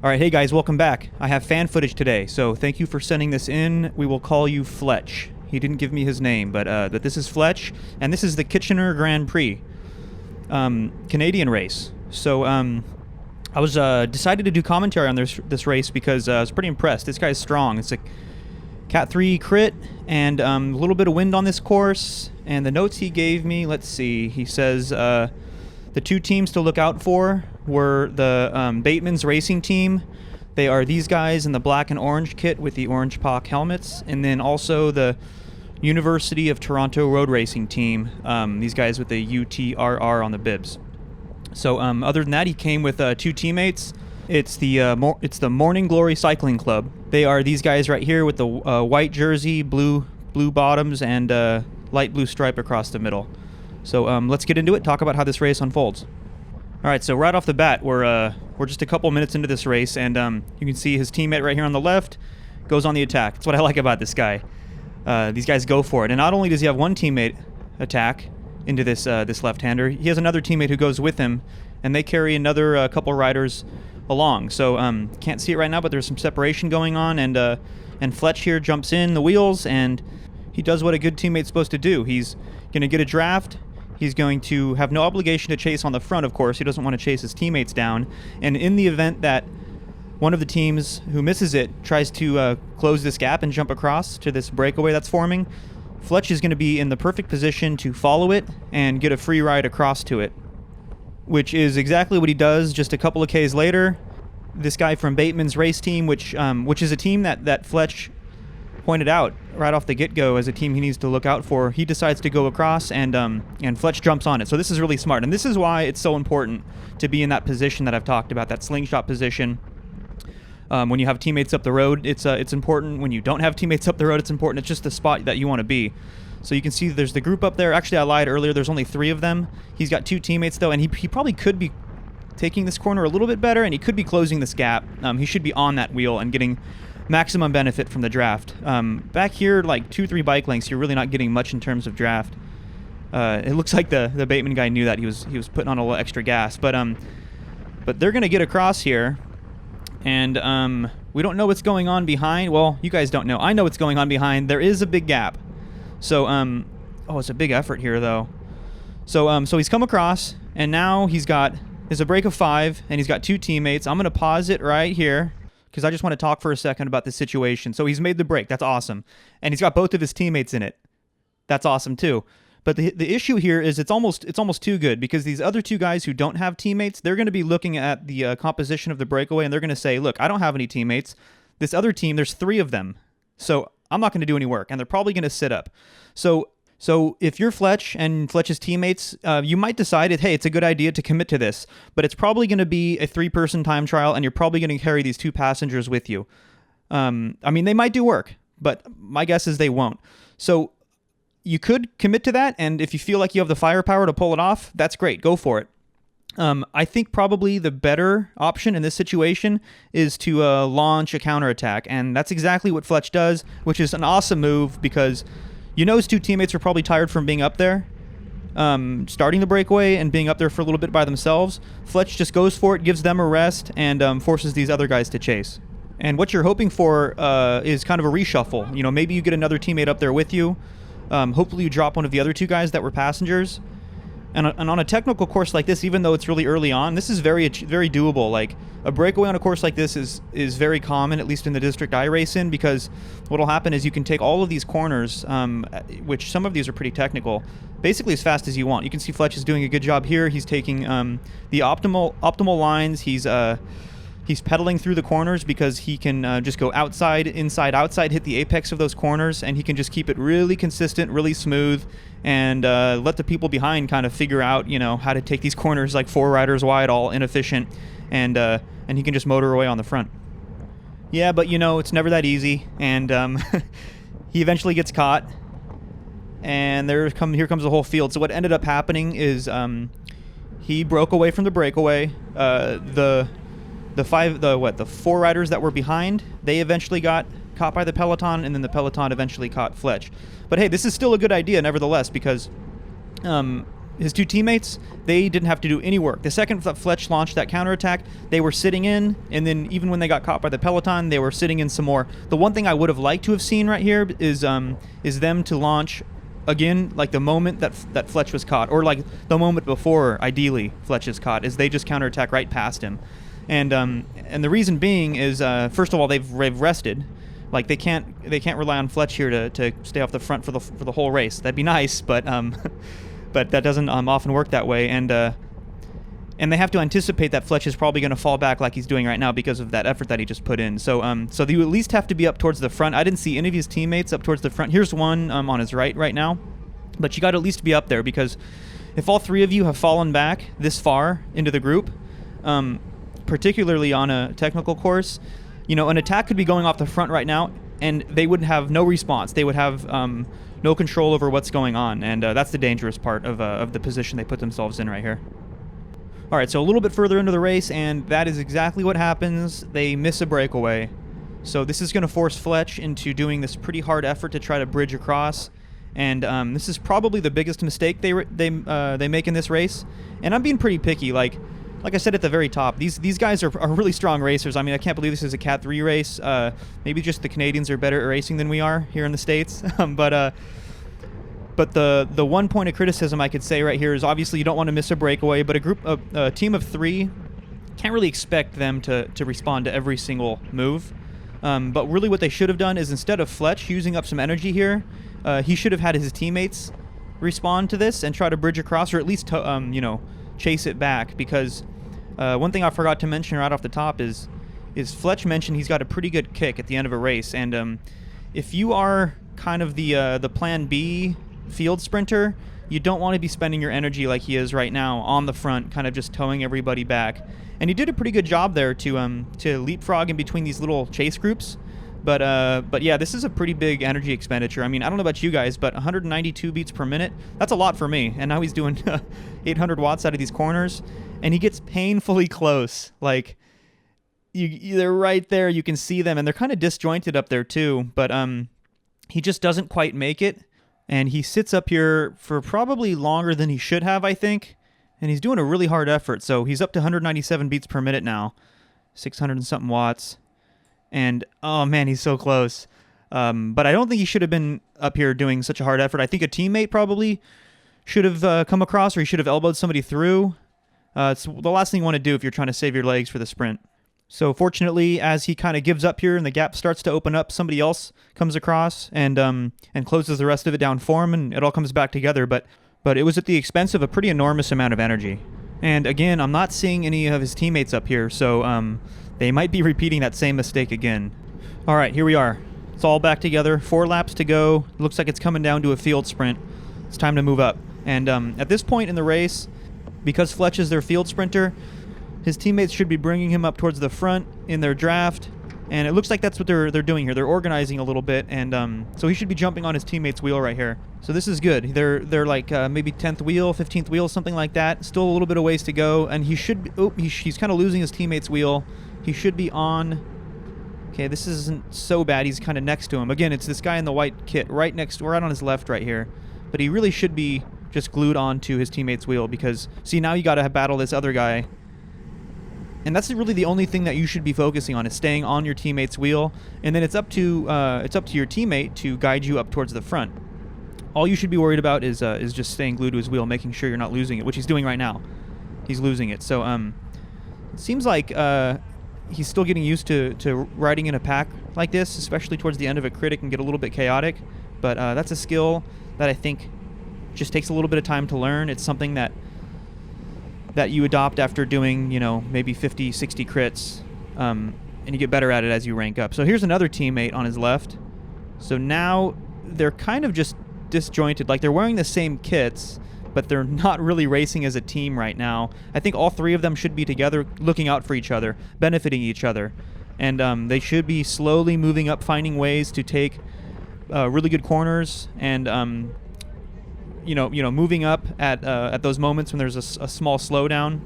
All right, hey guys, welcome back. I have fan footage today, so thank you for sending this in. We will call you Fletch. He didn't give me his name, but this is Fletch, and this is the Kitchener Grand Prix, Canadian race. So I was decided to do commentary on this race because I was pretty impressed. This guy's strong. It's a Cat 3 crit and a little bit of wind on this course. And the notes he gave me, let's see, he says the two teams to look out for were the Bateman's racing team. They are these guys in the black and orange kit with the orange POC helmets, and then also the University of Toronto road racing team, these guys with the UTRR on the bibs. So other than that, he came with two teammates. It's the Morning Glory Cycling Club. They are these guys right here with the white jersey, blue bottoms, and light blue stripe across the middle. So let's get into it, talk about how this race unfolds. All right, so right off the bat, we're just a couple minutes into this race, and you can see his teammate right here on the left goes on the attack. That's what I like about this guy. These guys go for it, and not only does he have one teammate attack into this left-hander, he has another teammate who goes with him, and they carry another couple riders along. So can't see it right now, but there's some separation going on, and Fletch here jumps in the wheels, and he does what a good teammate's supposed to do. He's going to get a draft. He's going to have no obligation to chase on the front, of course. He doesn't want to chase his teammates down. And in the event that one of the teams who misses it tries to close this gap and jump across to this breakaway that's forming, Fletch is going to be in the perfect position to follow it and get a free ride across to it, which is exactly what he does just a couple of Ks later. This guy from Bateman's race team, which is a team that Fletch pointed out right off the get-go as a team he needs to look out for, he decides to go across, and Fletch jumps on it. So this is really smart, and this is why it's so important to be in that position that I've talked about, that slingshot position. When you have teammates up the road, it's important. When you don't have teammates up the road, it's important. It's just the spot that you want to be. So you can see there's the group up there. Actually, I lied earlier. There's only 3 of them. He's got 2 teammates, though, and he probably could be taking this corner a little bit better, and he could be closing this gap. He should be on that wheel and getting maximum benefit from the draft. Back here, like 2-3 bike lengths, you're really not getting much in terms of draft. It looks like the Bateman guy knew that he was putting on a little extra gas, but they're gonna get across here, and we don't know what's going on behind. Well, you guys don't know. I know what's going on behind. There is a big gap. So it's a big effort here though. So he's come across, and now there's a break of 5, and he's got 2 teammates. I'm gonna pause it right here, because I just want to talk for a second about this situation. So he's made the break. That's awesome. And he's got both of his teammates in it. That's awesome too. But the issue here is it's almost too good, because these other 2 guys who don't have teammates, they're going to be looking at the composition of the breakaway, and they're going to say, look, I don't have any teammates. This other team, there's 3 of them. So I'm not going to do any work, and they're probably going to sit up. So if you're Fletch and Fletch's teammates, you might decide, hey, it's a good idea to commit to this, but it's probably going to be a 3-person time trial, and you're probably going to carry these 2 passengers with you. I mean, they might do work, but my guess is they won't. So you could commit to that, and if you feel like you have the firepower to pull it off, that's great. Go for it. I think probably the better option in this situation is to launch a counterattack, and that's exactly what Fletch does, which is an awesome move, because you know his 2 teammates are probably tired from being up there, starting the breakaway and being up there for a little bit by themselves. Fletch just goes for it, gives them a rest, and forces these other guys to chase. And what you're hoping for is kind of a reshuffle. You know, maybe you get another teammate up there with you. Hopefully you drop one of the other 2 guys that were passengers. And on a technical course like this, even though it's really early on, this is very doable. Like, a breakaway on a course like this is very common, at least in the district I race in, because what'll happen is you can take all of these corners, which some of these are pretty technical, basically as fast as you want. You can see Fletch is doing a good job here. He's taking the optimal lines. He's pedaling through the corners because he can just go outside, inside, outside, hit the apex of those corners, and he can just keep it really consistent, really smooth, and let the people behind kind of figure out, you know, how to take these corners like 4 riders wide, all inefficient, and he can just motor away on the front. Yeah, but you know, it's never that easy, and he eventually gets caught, and here comes the whole field. So what ended up happening is he broke away from the breakaway. The 4 riders that were behind, they eventually got caught by the peloton, and then the peloton eventually caught Fletch. But hey, this is still a good idea nevertheless, because his two teammates, they didn't have to do any work. The second that Fletch launched that counterattack, they were sitting in, and then even when they got caught by the peloton, they were sitting in some more. The one thing I would have liked to have seen right here is them to launch again, like the moment that Fletch was caught, or like the moment before, ideally, Fletch is caught, is they just counterattack right past him. And the reason being is, first of all, they've rested. Like they can't rely on Fletch here to stay off the front for the whole race. That'd be nice, but but that doesn't often work that way. And they have to anticipate that Fletch is probably going to fall back like he's doing right now because of that effort that he just put in. So you at least have to be up towards the front. I didn't see any of his teammates up towards the front. Here's one on his right now, but you got to at least be up there, because if all three of you have fallen back this far into the group, particularly on a technical course, an attack could be going off the front right now, and they would have no response. They would have no control over what's going on, and that's the dangerous part of the position they put themselves in right here. All right, so a little bit further into the race, and that is exactly what happens. They miss a breakaway. So this is going to force Fletch into doing this pretty hard effort to try to bridge across, and this is probably the biggest mistake they make in this race. And I'm being pretty picky, like I said at the very top, these guys are really strong racers. I mean, I can't believe this is a Cat 3 race. Maybe just the Canadians are better at racing than we are here in the States. But the one point of criticism I could say right here is obviously you don't want to miss a breakaway, but a team of three can't really expect them to respond to every single move. But really what they should have done is, instead of Fletch using up some energy here, he should have had his teammates respond to this and try to bridge across, or at least chase it back, because one thing I forgot to mention right off the top is Fletch mentioned he's got a pretty good kick at the end of a race, and if you are kind of the plan B field sprinter, you don't want to be spending your energy like he is right now on the front, kind of just towing everybody back. And he did a pretty good job there to leapfrog in between these little chase groups. But yeah, this is a pretty big energy expenditure. I mean, I don't know about you guys, but 192 beats per minute, that's a lot for me. And now he's doing 800 watts out of these corners, and he gets painfully close. Like, they're right there. You can see them, and they're kind of disjointed up there too. But he just doesn't quite make it, and he sits up here for probably longer than he should have, I think. And he's doing a really hard effort. So he's up to 197 beats per minute now, 600 and something watts. And, oh man, he's so close. But I don't think he should have been up here doing such a hard effort. I think a teammate probably should have come across, or he should have elbowed somebody through. It's the last thing you want to do if you're trying to save your legs for the sprint. So fortunately, as he kind of gives up here and the gap starts to open up, somebody else comes across and closes the rest of it down for him, and it all comes back together. But it was at the expense of a pretty enormous amount of energy. And again, I'm not seeing any of his teammates up here, so they might be repeating that same mistake again. All right, here we are. It's all back together. 4 laps to go. It looks like it's coming down to a field sprint. It's time to move up. And at this point in the race, because Fletch is their field sprinter, his teammates should be bringing him up towards the front in their draft. And it looks like that's what they're doing here. They're organizing a little bit, and so he should be jumping on his teammate's wheel right here. So this is good. They're like maybe 10th wheel, 15th wheel, something like that. Still a little bit of ways to go, and he should. He's kind of losing his teammate's wheel. He should be on. Okay, this isn't so bad. He's kind of next to him. Again, it's this guy in the white kit right on his left right here. But he really should be just glued onto his teammate's wheel, because see, now you got to battle this other guy. And that's really the only thing that you should be focusing on, is staying on your teammate's wheel, and then it's up to your teammate to guide you up towards the front. All you should be worried about is just staying glued to his wheel, making sure you're not losing it, which he's doing right now. He's losing it. So it seems like he's still getting used to riding in a pack like this, especially towards the end of a crit. It can get a little bit chaotic, but that's a skill that I think just takes a little bit of time to learn. It's something that you adopt after doing, maybe 50, 60 crits, and you get better at it as you rank up. So here's another teammate on his left. So now they're kind of just disjointed. Like, they're wearing the same kits, but they're not really racing as a team right now. I think all three of them should be together, looking out for each other, benefiting each other. And they should be slowly moving up, finding ways to take really good corners, and moving up at those moments when there's a small slowdown,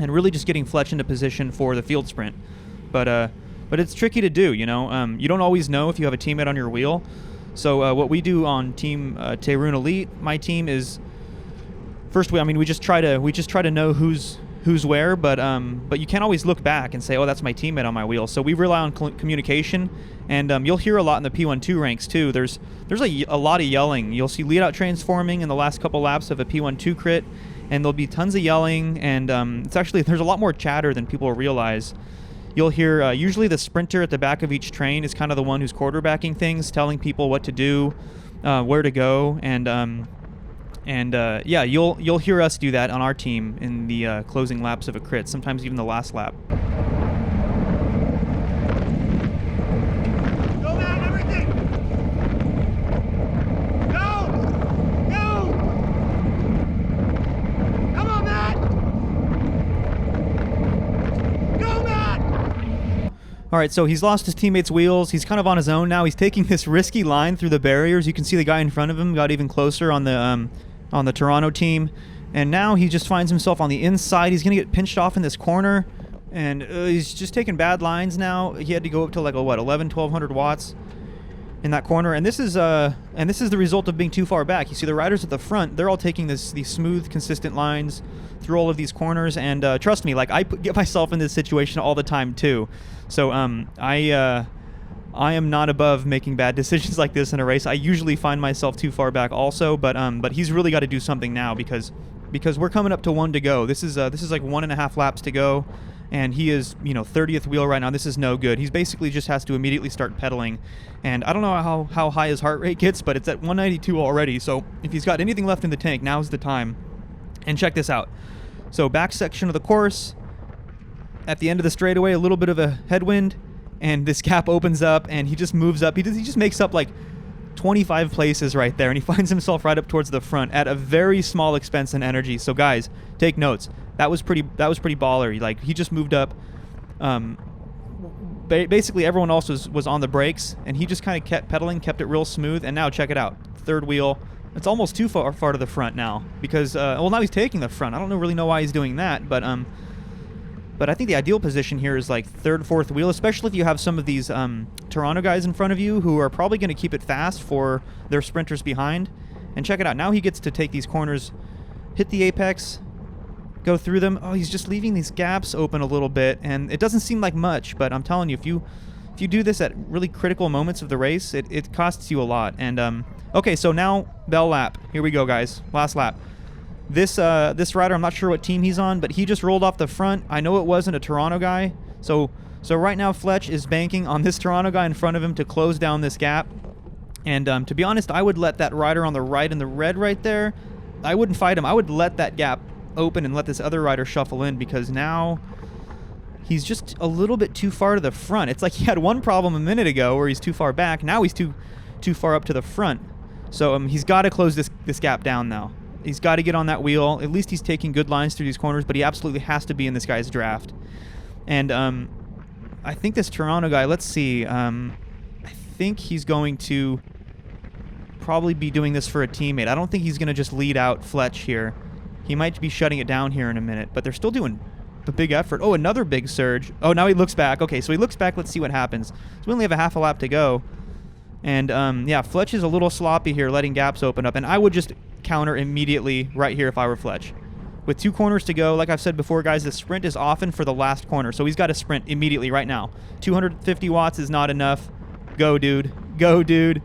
and really just getting Fletch into position for the field sprint. But it's tricky to do. You don't always know if you have a teammate on your wheel. So what we do on Team Teirun Elite, my team, is first we just try to know who's where, but you can't always look back and say, oh, that's my teammate on my wheel. So we rely on communication, and you'll hear a lot in the P12 ranks too. There's a lot of yelling. You'll see lead out trains forming in the last couple laps of a P12 crit, and there'll be tons of yelling, and there's a lot more chatter than people realize. You'll hear usually the sprinter at the back of each train is kind of the one who's quarterbacking things, telling people what to do, where to go, and yeah, you'll hear us do that on our team in the closing laps of a crit, sometimes even the last lap. Go, man, everything! Go! Go! Come on, Matt! Go, Matt! All right, so he's lost his teammates' wheels. He's kind of on his own now. He's taking this risky line through the barriers. You can see the guy in front of him got even closer on the Toronto team, and now he just finds himself on the inside. He's gonna get pinched off in this corner, and he's just taking bad lines now. He had to go up to like 1200 watts in that corner, and this is the result of being too far back. You see the riders at the front, they're all taking these smooth, consistent lines through all of these corners, and trust me, like I get myself in this situation all the time too. So I am not above making bad decisions like this in a race. I usually find myself too far back also, but he's really got to do something now because we're coming up to 1 to go. This is like 1.5 laps to go, and he is 30th wheel right now. This is no good. He's basically just has to immediately start pedaling, and I don't know how high his heart rate gets, but it's at 192 already. So if he's got anything left in the tank, now's the time. And check this out. So back section of the course, at the end of the straightaway, a little bit of a headwind, and this gap opens up, and he just moves up. He just makes up like 25 places right there, and he finds himself right up towards the front at a very small expense and energy. So guys, take notes. That was pretty baller. Like, he just moved up. Basically everyone else was on the brakes, and he just kind of kept pedaling, kept it real smooth. And now check it out, third wheel. It's almost too far to the front now because well, now he's taking the front. I don't really know why he's doing that, but I think the ideal position here is like third, fourth wheel, especially if you have some of these Toronto guys in front of you who are probably going to keep it fast for their sprinters behind. And check it out. Now he gets to take these corners, hit the apex, go through them. Oh, he's just leaving these gaps open a little bit, and it doesn't seem like much, but I'm telling you, if you do this at really critical moments of the race, it costs you a lot. And okay, so now bell lap. Here we go, guys. Last lap. This rider, I'm not sure what team he's on, but he just rolled off the front. I know it wasn't a Toronto guy. So right now Fletch is banking on this Toronto guy in front of him to close down this gap. And to be honest, I would let that rider on the right in the red right there, I wouldn't fight him. I would let that gap open and let this other rider shuffle in, because now he's just a little bit too far to the front. It's like he had one problem a minute ago where he's too far back. Now he's too far up to the front. So he's got to close this gap down now. He's got to get on that wheel. At least he's taking good lines through these corners, but he absolutely has to be in this guy's draft. And I think this Toronto guy, let's see, I think he's going to probably be doing this for a teammate. I don't think he's going to just lead out Fletch here. He might be shutting it down here in a minute, but they're still doing the big effort. Oh, another big surge. Oh, now he looks back. Okay, so he looks back. Let's see what happens. So we only have a half a lap to go. And yeah, Fletch is a little sloppy here, letting gaps open up. And I would just counter immediately right here if I were Fletch. With 2 corners to go, like I've said before, guys, the sprint is often for the last corner. So he's got to sprint immediately right now. 250 watts is not enough. Go, dude. Go, dude.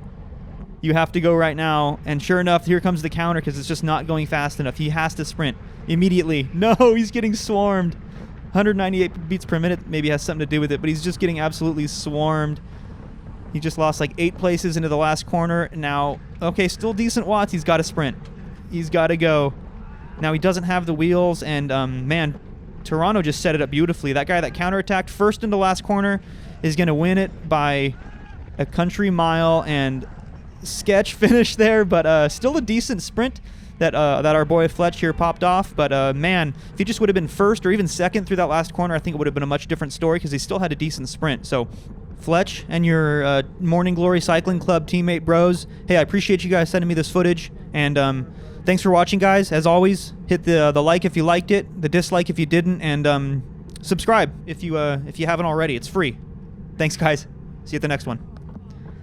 You have to go right now. And sure enough, here comes the counter because it's just not going fast enough. He has to sprint immediately. No, he's getting swarmed. 198 beats per minute maybe has something to do with it, but he's just getting absolutely swarmed. He just lost like 8 places into the last corner. Now, okay, still decent watts. He's got to sprint. He's got to go. Now he doesn't have the wheels, and man, Toronto just set it up beautifully. That guy that counterattacked first into last corner is going to win it by a country mile, and sketch finish there, but still a decent sprint that our boy Fletch here popped off. But man, if he just would have been first or even second through that last corner, I think it would have been a much different story because he still had a decent sprint. So Fletch and your Morning Glory Cycling Club teammate bros, hey, I appreciate you guys sending me this footage, and thanks for watching, guys. As always, hit the like if you liked it, the dislike if you didn't, and subscribe if you haven't already. It's free. Thanks, guys. See you at the next one.